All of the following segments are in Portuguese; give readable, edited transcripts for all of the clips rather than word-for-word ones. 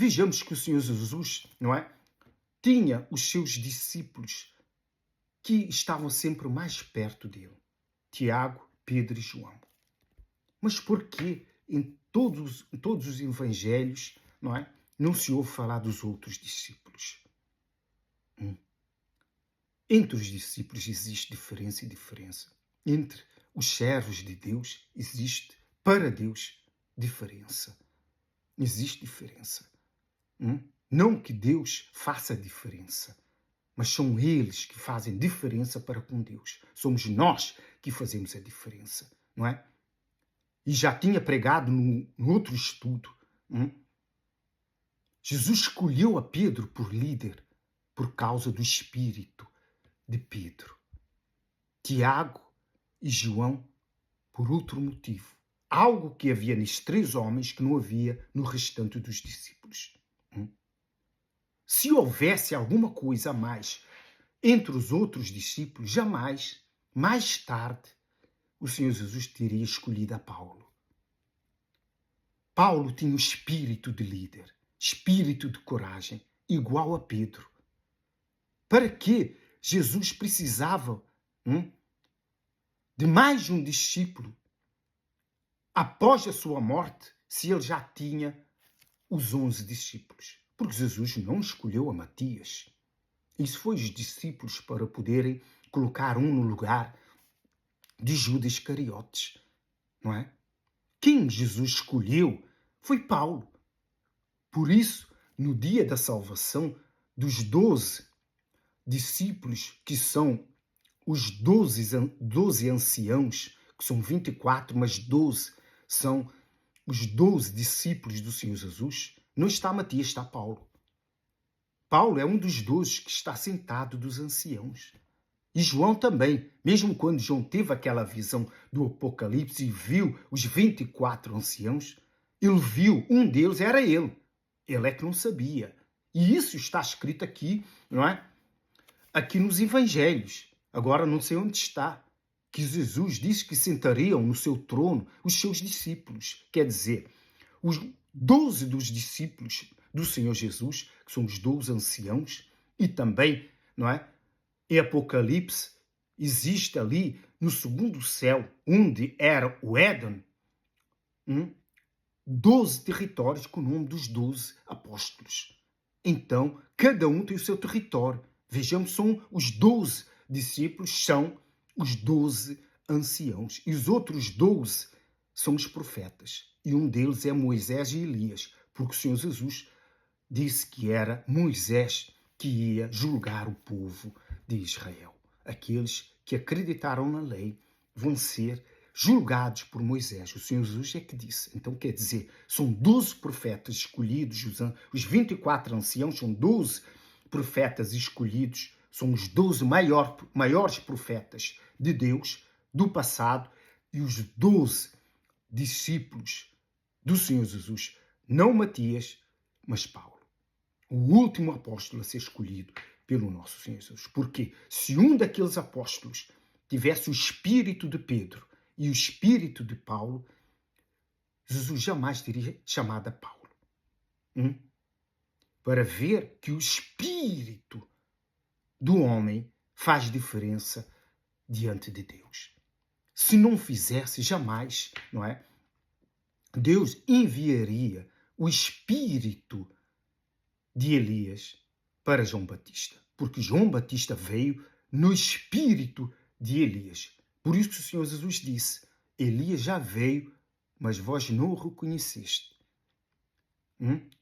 vejamos que o Senhor Jesus, não é? Tinha os seus discípulos que estavam sempre mais perto dele. Tiago, Pedro e João. Mas por que em todos os evangelhos, não é? Não se ouve falar dos outros discípulos? Entre os discípulos existe diferença e diferença. Entre os servos de Deus existe, para Deus, diferença. Existe diferença. Não que Deus faça diferença, mas são eles que fazem diferença para com Deus. Somos nós que fazemos a diferença, não é? E já tinha pregado no outro estudo. Jesus escolheu a Pedro por líder por causa do espírito de Pedro. Tiago e João por outro motivo. Algo que havia nestes 3 homens que não havia no restante dos discípulos. Se houvesse alguma coisa a mais entre os outros discípulos, jamais, mais tarde, o Senhor Jesus teria escolhido a Paulo. Paulo tinha o espírito de líder, espírito de coragem, igual a Pedro. Para que Jesus precisava de mais um discípulo após a sua morte, se ele já tinha os 11 discípulos? Porque Jesus não escolheu a Matias. Isso foi os discípulos para poderem colocar um no lugar de Judas Iscariotes, não é? Quem Jesus escolheu foi Paulo. Por isso, no dia da salvação, dos 12 discípulos, que são os 12 anciãos, que são 24, mas 12 são os 12 discípulos do Senhor Jesus, não está Matias, está Paulo. Paulo é um dos 12 que está sentado dos anciãos. E João também, mesmo quando João teve aquela visão do Apocalipse e viu os 24 anciãos, ele viu, um deles era ele. Ele é que não sabia. E isso está escrito aqui, não é? Aqui nos evangelhos. Agora não sei onde está. Que Jesus disse que sentariam no seu trono os seus discípulos. Quer dizer, os 12 dos discípulos do Senhor Jesus, que são os 12 anciãos, e também, não é? Em Apocalipse, existe ali no segundo céu, onde era o Éden, 12 territórios com o nome dos 12 apóstolos. Então, cada um tem o seu território. Vejamos, são os 12 discípulos, são os 12 anciãos. E os outros 12 são os profetas. E um deles é Moisés e Elias, porque o Senhor Jesus disse que era Moisés que ia julgar o povo de Israel. Aqueles que acreditaram na lei vão ser julgados por Moisés. O Senhor Jesus é que disse. Então, quer dizer, são 12 profetas escolhidos, os 24 anciãos são 12 profetas escolhidos, são os 12 maiores profetas de Deus do passado, e os 12 discípulos do Senhor Jesus, não Matias, mas Paulo. O último apóstolo a ser escolhido pelo nosso Senhor Jesus. Porque se um daqueles apóstolos tivesse o espírito de Pedro e o espírito de Paulo, Jesus jamais teria chamado a Paulo. Para ver que o espírito do homem faz diferença diante de Deus. Se não fizesse, jamais, não é? Deus enviaria o espírito de Elias para João Batista, porque João Batista veio no espírito de Elias. Por isso que o Senhor Jesus disse: Elias já veio, mas vós não o reconheceste.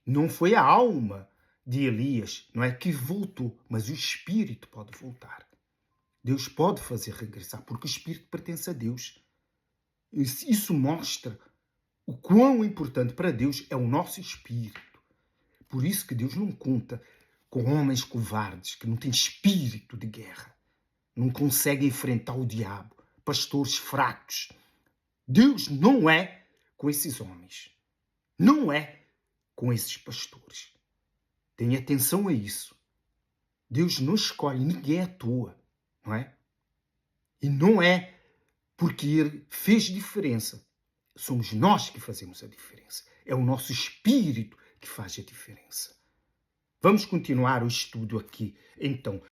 Não foi a alma de Elias, não é, que voltou, mas o espírito pode voltar. Deus pode fazer regressar, porque o espírito pertence a Deus. Isso mostra o quão importante para Deus é o nosso espírito. Por isso que Deus não conta com homens covardes, que não têm espírito de guerra, não conseguem enfrentar o diabo, pastores fracos. Deus não é com esses homens, não é com esses pastores. Tenha atenção a isso. Deus não escolhe ninguém à toa, não é? E não é porque ele fez diferença. Somos nós que fazemos a diferença. É o nosso espírito que faz a diferença. Vamos continuar o estudo aqui, então.